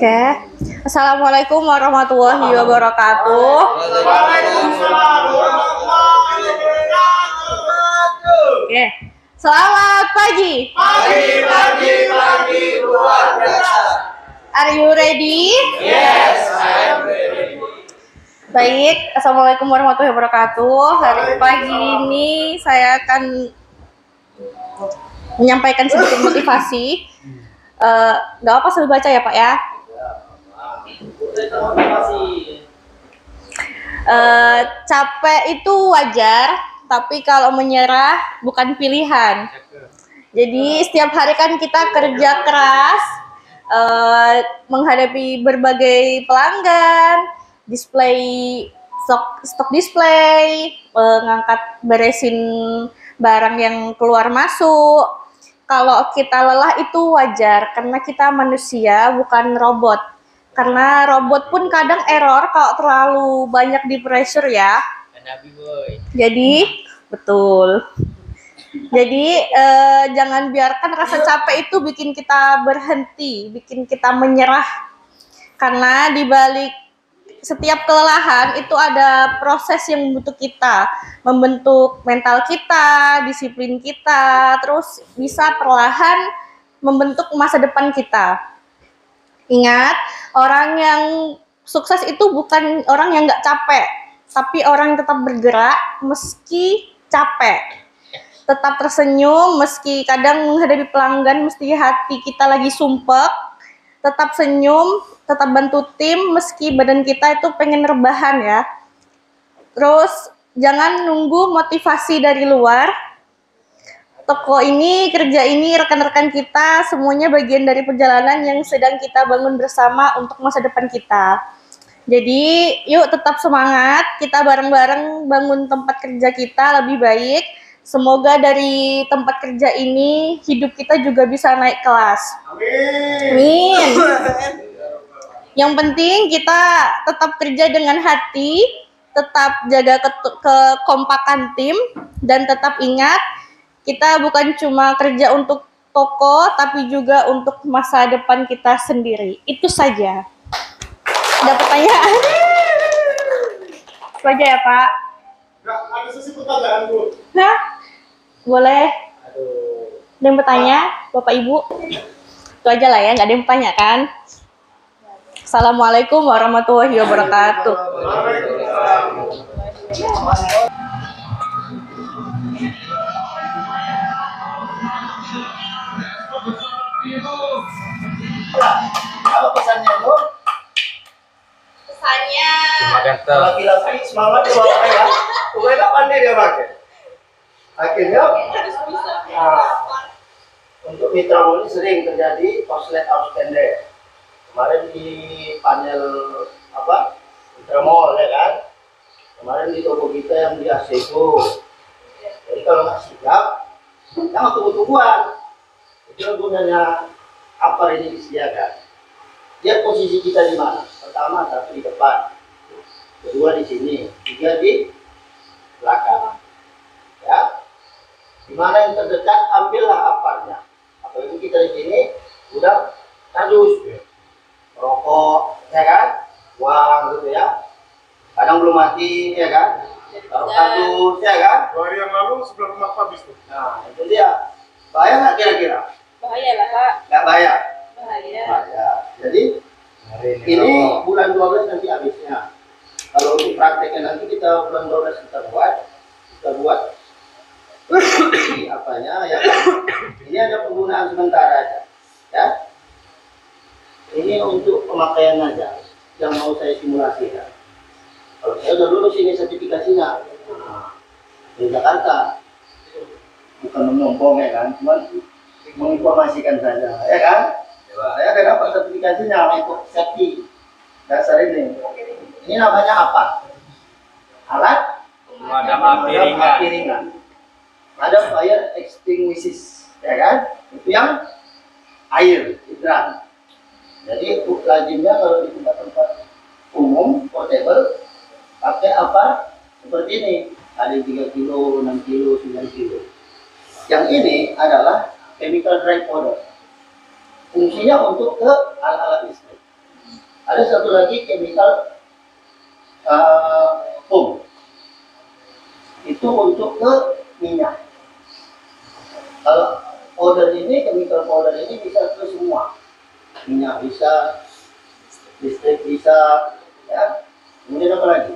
Oke. Assalamualaikum warahmatullahi wabarakatuh. Oke. Selamat pagi. Pagi luar biasa. Are you ready? Yes, I am ready. Baik, Assalamualaikum warahmatullahi wabarakatuh. Hari pagi ini saya akan menyampaikan sedikit motivasi. Nggak apa sambil baca ya Pak ya. Capek itu wajar, tapi kalau menyerah bukan pilihan. Jadi setiap hari kan kita kerja keras, menghadapi berbagai pelanggan, stok display, ngangkat beresin barang yang keluar masuk. Kalau kita lelah itu wajar, karena kita manusia bukan robot. Karena robot pun kadang error kalau terlalu banyak di pressure ya. Jadi betul. Jadi jangan biarkan rasa capek itu bikin kita berhenti, bikin kita menyerah. Karena di balik setiap kelelahan itu ada proses yang membentuk kita, membentuk mental kita, disiplin kita, terus bisa perlahan membentuk masa depan kita. Ingat, orang yang sukses itu bukan orang yang nggak capek, tapi orang yang tetap bergerak meski capek. Tetap tersenyum meski kadang menghadapi pelanggan, mesti hati kita lagi sumpek. Tetap senyum, tetap bantu tim meski badan kita itu pengen rebahan ya. Terus jangan nunggu motivasi dari luar. Toko ini, kerja ini, rekan-rekan kita semuanya bagian dari perjalanan yang sedang kita bangun bersama untuk masa depan kita. Jadi yuk tetap semangat, kita bareng-bareng bangun tempat kerja kita lebih baik. Semoga dari tempat kerja ini hidup kita juga bisa naik kelas. Amin. Yang penting kita tetap kerja dengan hati, tetap jaga kekompakan tim, dan tetap ingat kita bukan cuma kerja untuk toko, tapi juga untuk masa depan kita sendiri. Itu saja. Ada pertanyaan? Itu aja ya Pak. Nggak ada sesi pertanyaan Bu. Hah? Boleh? Ada yang bertanya, Bapak Ibu? Itu aja lah ya, nggak ada yang bertanya kan? Assalamualaikum warahmatullahi wabarakatuh. Apa pesannya Bu? Pesannya Laki-laki semangat dia bawa ya. Pokoknya tak pandai dia pakai. Akhirnya untuk mitra ini sering terjadi korslet arus pendek. Kemarin di panel mitra mall ya kan. Kemarin di toko kita yang di Asego. Jadi kalau nggak siap, jangan tunggu-tungguan. Itu gunanya apa ini disediakan. Lihat posisi kita di mana. Pertama satu di depan, kedua di sini, tiga di belakang. Ya, di mana yang terdekat ambillah aparnya. Apalagi kita di sini udah kardus, rokok, ya kan, uang gitu ya. Kadang belum mati, ya kan. Taruh kardus, ya kan. 2 hari yang lalu sebelum rumah habis tuh. Nah, itu dia. Bahaya nggak kira-kira? bahaya lah Pak. Nggak bahaya. Bahaya. Bahaya. Jadi ini bulan 12 nanti habisnya. Kalau untuk prakteknya nanti kita bulan 12 kita buat apanya ya. Ini ada penggunaan sementara aja. Ya. Ini untuk pemakaian aja yang mau saya simulasikan. Kalau saya udah lulus ini sertifikasinya. Di Jakarta. Bukan menyombong ya kan, cuma menginformasikan saja, ya kan? Saya ada dapat sertifikasinya untuk safety dasar ini. Ini namanya apa? Alat Pemadam api ringan. Ada fire extinguisher, ya kan? Itu yang air, hidran. Jadi lazimnya kalau di tempat-tempat umum, portable, pakai apa? Seperti ini. Ada 3 kilo, 6 kilo, 9 kilo. Yang ini adalah chemical dry powder. Fungsinya untuk ke alat-alat listrik. Ada satu lagi chemical foam. Itu untuk ke minyak. Kalau powder ini, chemical powder ini bisa ke semua. Minyak bisa, listrik bisa, ya. Kemudian apa lagi?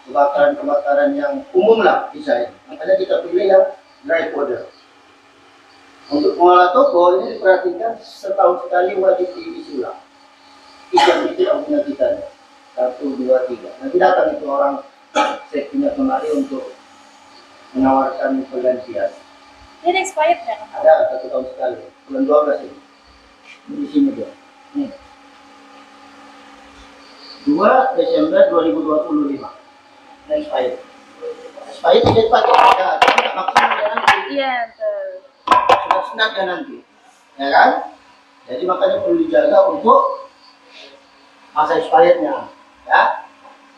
Kebakaran-kebakaran yang umum lah bisa. Makanya kita pilih yang dry powder. Untuk mengolah toko ini diperhatikan setahun sekali wajib diisi ulang. Tiga yang punya kita. 1, 2, 3. Nanti datang itu orang safety-nya kemari untuk menawarkan pergantian. Ini ada expired nggak? Ada 1 tahun sekali. Bulan 12 ini. Di sini dia. Nih. 2 Desember 2025. Nah, expired. Expired tidak dipakai. Ya, tidak maksimal ya nanti. Iya, betul. Sudah senang ya nanti. Ya kan? Jadi makanya perlu dijaga untuk masa expirednya. Ya.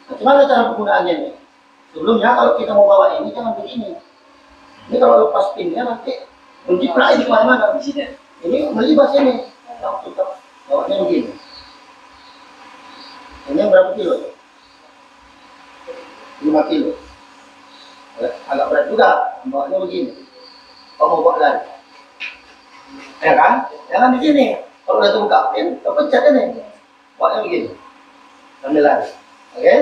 Bagaimana cara penggunaannya nih? Sebelumnya kalau kita mau bawa ini jangan begini. Ini kalau lepas pinnya nanti menjiplak di mana-mana. Ini melibas ini. Kita bawanya begini. Ini berapa kilo? 5 kilo. Agak berat juga. Bawanya begini. Kamu bawa lari. Ya kan? Jangan di sini. Kalau udah terbuka pin, terpencet ini. Bawanya begini. Sambil lari. Oke?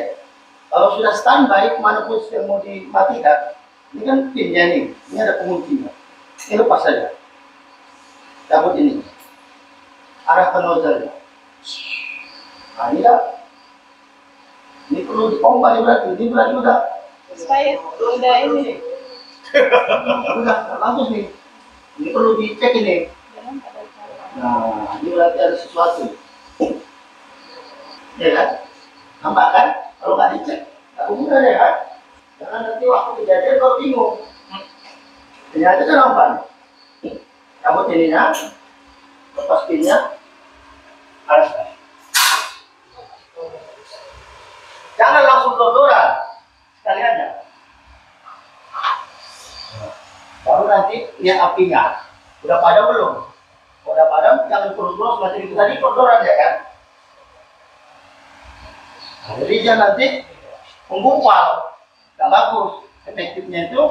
Kalau sudah standby, manapun yang mau dimatikan, ini kan pinnya nih, ini ada penguncinya. Ini lepas saja. Cabut ini. Arahkan nozzle-nya. Nah, ini dah. Ini perlu dipompa berarti. Ini berarti udah. Expired. Udah ini. Udah, bagus nih. Ini perlu dicek ini. Nah, ini berarti ada sesuatu. Ya kan? Nampak kan? Kalau nggak dicek, nggak guna ya kan? Jangan nanti waktu kejadian kau bingung. Ternyata kan nampak. Cabut ininya, lepas pinnya, arahkan. Jangan langsung dodoran, sekali aja. Baru nanti lihat apinya, udah padam belum? Udah padam, jangan terus-terus macam itu tadi dodoran ya kan? Nah, jadi dia nanti menggumpal, nggak bagus. Efektifnya itu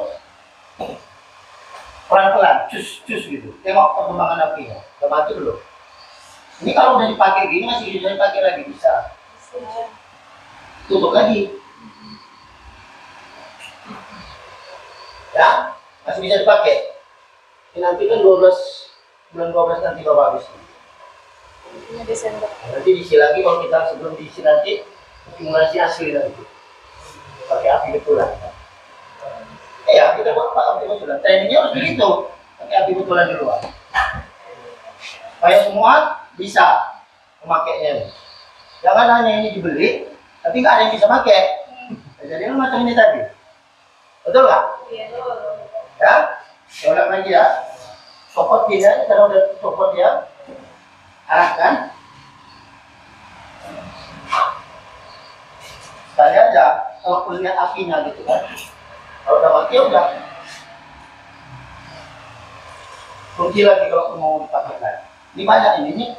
pelan-pelan, cus gitu. Tengok perkembangan apinya, udah mati belum? Ini kalau udah dipakai gini masih bisa dipakai lagi bisa. Tutup lagi. Ya, masih bisa dipakai. Ini nanti kan bulan 12 nanti bawa habis. Ini Desember. Nanti diisi lagi kalau kita sebelum diisi nanti simulasi asli nanti. Pakai api betulan. Ya, kita buat pakai api betulan. Trainingnya harus begitu. Pakai api betulan di luar. Supaya semua bisa memakainya. Jangan hanya ini dibeli, tapi nggak ada yang bisa pakai. Jadi macam ini tadi. Betul nggak? Iya. Ya, saya ulang lagi ya. Copot dia, kalau udah copot dia, arahkan. Sekali aja, kalau lihat apinya gitu kan. Kalau udah mati udah. Kunci lagi kalau mau dipakai lagi. Ini banyak ini.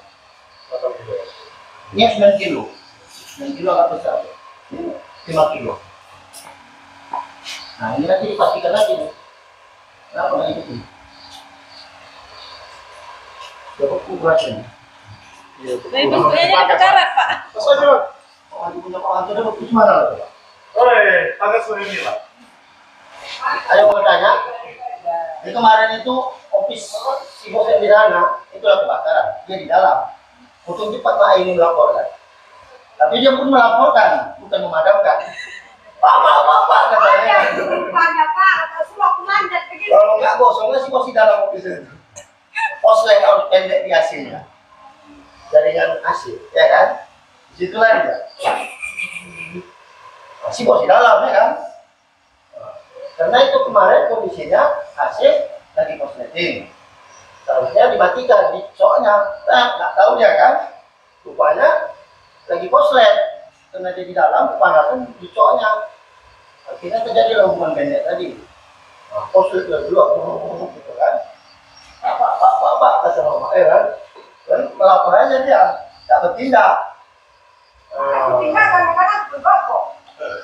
Ini 9 kilo. 9 kilo agak besar. Ini 5 kilo. Nah ini nanti dipastikan lagi nih. Kenapa nggak ini? Dapat kuburannya. Tapi bentuknya ada karat, Pak. Kalau punya Pak Anto dapat kus mana lah? Oi, pakai sudah ini lah. Ada yang mau tanya? Di kemarin itu office si bos yang di sana itu lah kebakaran. Dia di dalam. Untung cepat Pak ini melaporkan. Tapi dia pun melaporkan, bukan memadamkan. Pak, katanya. Kalau nggak gosongnya si bos di dalam office itu. Pos lain harus pendek di AC-nya. Jaringan AC, ya kan? Disitulah dia. Si bos di dalam, ya kan? Karena itu kemarin kondisinya AC lagi korsleting. Seharusnya dimatikan, soalnya nggak tahu dia kan? Rupanya lagi korslet. Karena dia di dalam, kepanasan di coknya. Akhirnya terjadi hubungan pendek tadi. Korslet dulu, gitu kan? Pak, kata mama, kan? Dan melapor aja dia, tak bertindak. Tinggal kadang-kadang berkokok.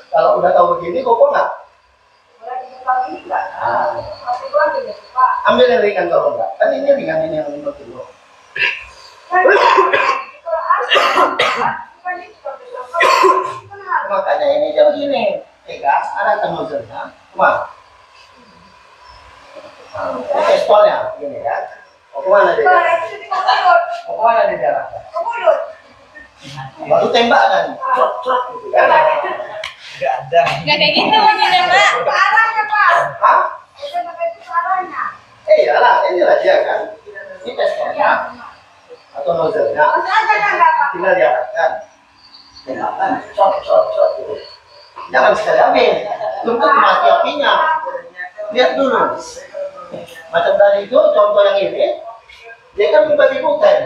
Kalau udah tahu begini, kok nggak? Mulai dibilang ini enggak. Tapi gua tidak suka. Ambil yang ringan kalau nggak. Kan ini ringan ini yang 5 kilo. Makanya ini jauh gini. Pegang, arahkan nozzle-nya. Kemana? Ini pistolnya, gini ya. Mau kemana dia? Mau kemana dia diarahkan? Baru tembakan. Trot gitu kan. Nggak ada. Nggak kayak gitu bunyinya, Pak. Arahnya, Pak. Hah? Itu arahnya. Iyalah, inilah dia kan. Ini pistolnya. Atau nozzle-nya. Tinggal diarahkan. Tembakan. Trot gitu. Jangan sekali ambil. Tunggu mati apinya. Lihat dulu. Macam tadi itu, contoh yang ini, dia kan membagi bukan.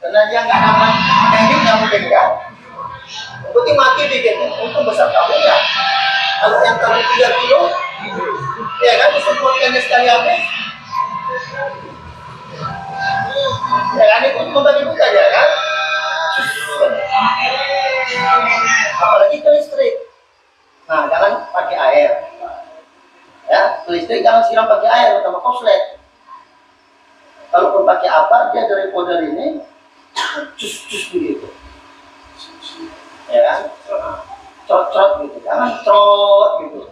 Karena dia nggak aman, teknik nggak mungkin kan. Berarti mati bikinnya, untuk besar tabungnya. Kalau yang tabung 3 kilo, ya kan, disebutkannya sekali habis. Ya kan, itu membagi bukan ya kan. Apalagi ke listrik. Nah, jangan pakai air. Ya, ke listrik jangan siram pakai air sama koslet. Kalaupun pakai apa, dia dari powder ini cus begitu. Ya kan? Trot gitu. Jangan trot gitu.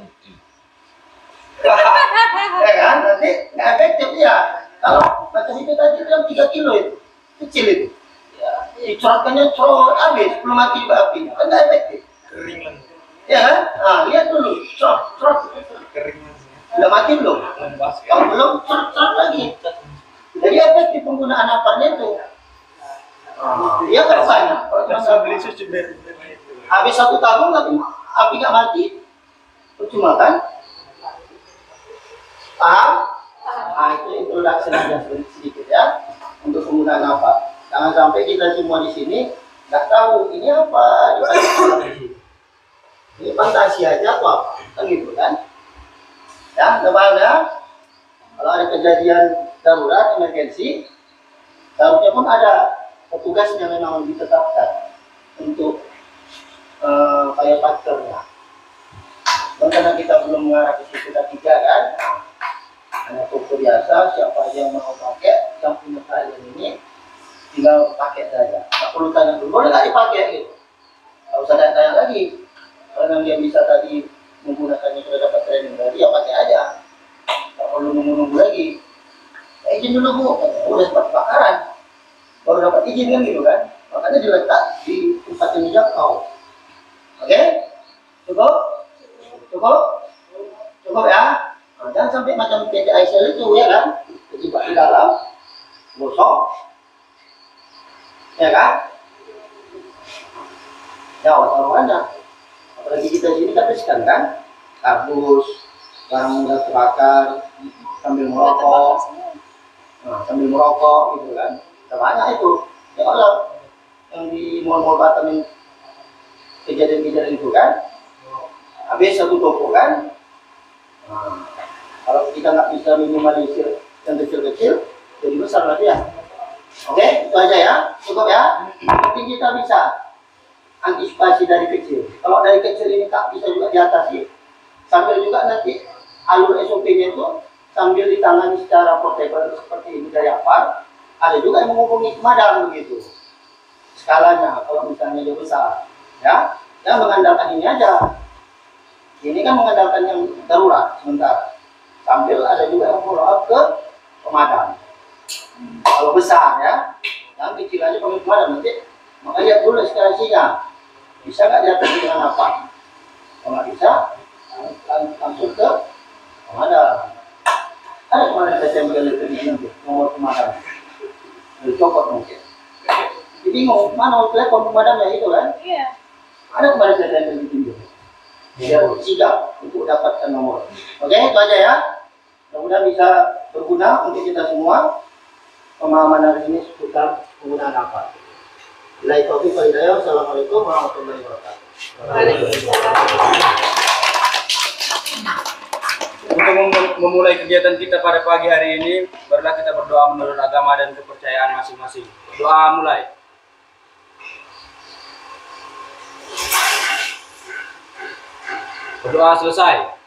Ya kan? Nanti nggak efektif ya. Kalau macam itu tadi yang 3 kilo itu, kecil itu. Ya, dicorotkannya trot habis, belum mati juga apinya. Kan nggak efektif. Kering lagi. Ya kan? Nah, lihat dulu. Trot. Kering. Udah mati belum? Kalau belum, trot lagi. Jadi efektif penggunaan aparnya itu. Iya kan banyak. Saya beli susu dari Habis 1 tabung tapi api nggak mati. Cuma kan? Paham? Nah, itu introduction aja sedikit ya untuk penggunaan apa. Jangan sampai kita semua di sini nggak tahu ini apa. Ini fantasi aja apa? Kan gitu kan? Ya, teman-teman. Kalau ada kejadian darurat, emergensi, seharusnya pun ada petugas yang memang ditetapkan untuk firefighter-nya. Dan karena kita belum mengarah ke situ ketiga kan, hanya toko biasa, siapa yang mau pakai, yang punya kalian ini, tinggal pakai saja. Nggak perlu tanya dulu, boleh nggak dipakai gitu. Nggak usah tanya lagi. Kalau dia bisa tadi menggunakannya sudah dapat training tadi, ya pakai aja. Nggak perlu nunggu-nunggu lagi. Izin dulu bu, udah sempat kebakaran, baru dapat izin kan gitu kan, makanya diletak di tempat yang dijangkau. Oke? Cukup ya. Nah, jangan sampai macam PT ISL itu ya kan, terjebak di dalam, gosok, ya kan? Ya taruhannya, apalagi kita sini kan riskan kan, kardus, barang mudah terbakar, sambil merokok. Nah, sambil merokok gitu kan, banyak itu. Ya kalau yang di mall-mall Batam yang kejadian-kejadian itu kan, habis 1 toko kan. Nah, kalau kita nggak bisa minimalisir yang kecil-kecil, jadi besar lah ya. Oke, itu aja ya, cukup ya. Nanti kita bisa antisipasi dari kecil. Kalau dari kecil ini tak bisa juga diatasi, sambil juga nanti alur SOP-nya itu sambil ditangani secara portable seperti ini dari APAR, ada juga yang menghubungi pemadam begitu. Skalanya kalau misalnya dia besar, ya, mengandalkan ini aja. Ini kan mengandalkan yang darurat sementara. Sambil ada juga yang follow up ke pemadam. Kalau besar ya, yang kecil aja panggil pemadam nanti. Maka lihat dulu eskalasinya. Bisa nggak diatasi dengan apa? Kalau nggak bisa, langsung ke pemadam. Ada kemarin saya tempel itu di nomor pemadam. Dicopot mungkin. Jadi bingung, mana telepon pemadamnya itu kan? Iya. Ada kemarin saya tempel di pintu. Biar sigap untuk dapatkan nomor. Oke, itu aja ya. Mudah-mudahan bisa berguna untuk kita semua. Pemahaman hari ini seputar penggunaan apa. Bila itu, Assalamualaikum warahmatullahi wabarakatuh. Untuk memulai kegiatan kita pada pagi hari ini, barulah kita berdoa menurut agama dan kepercayaan masing-masing. Doa mulai. Berdoa selesai.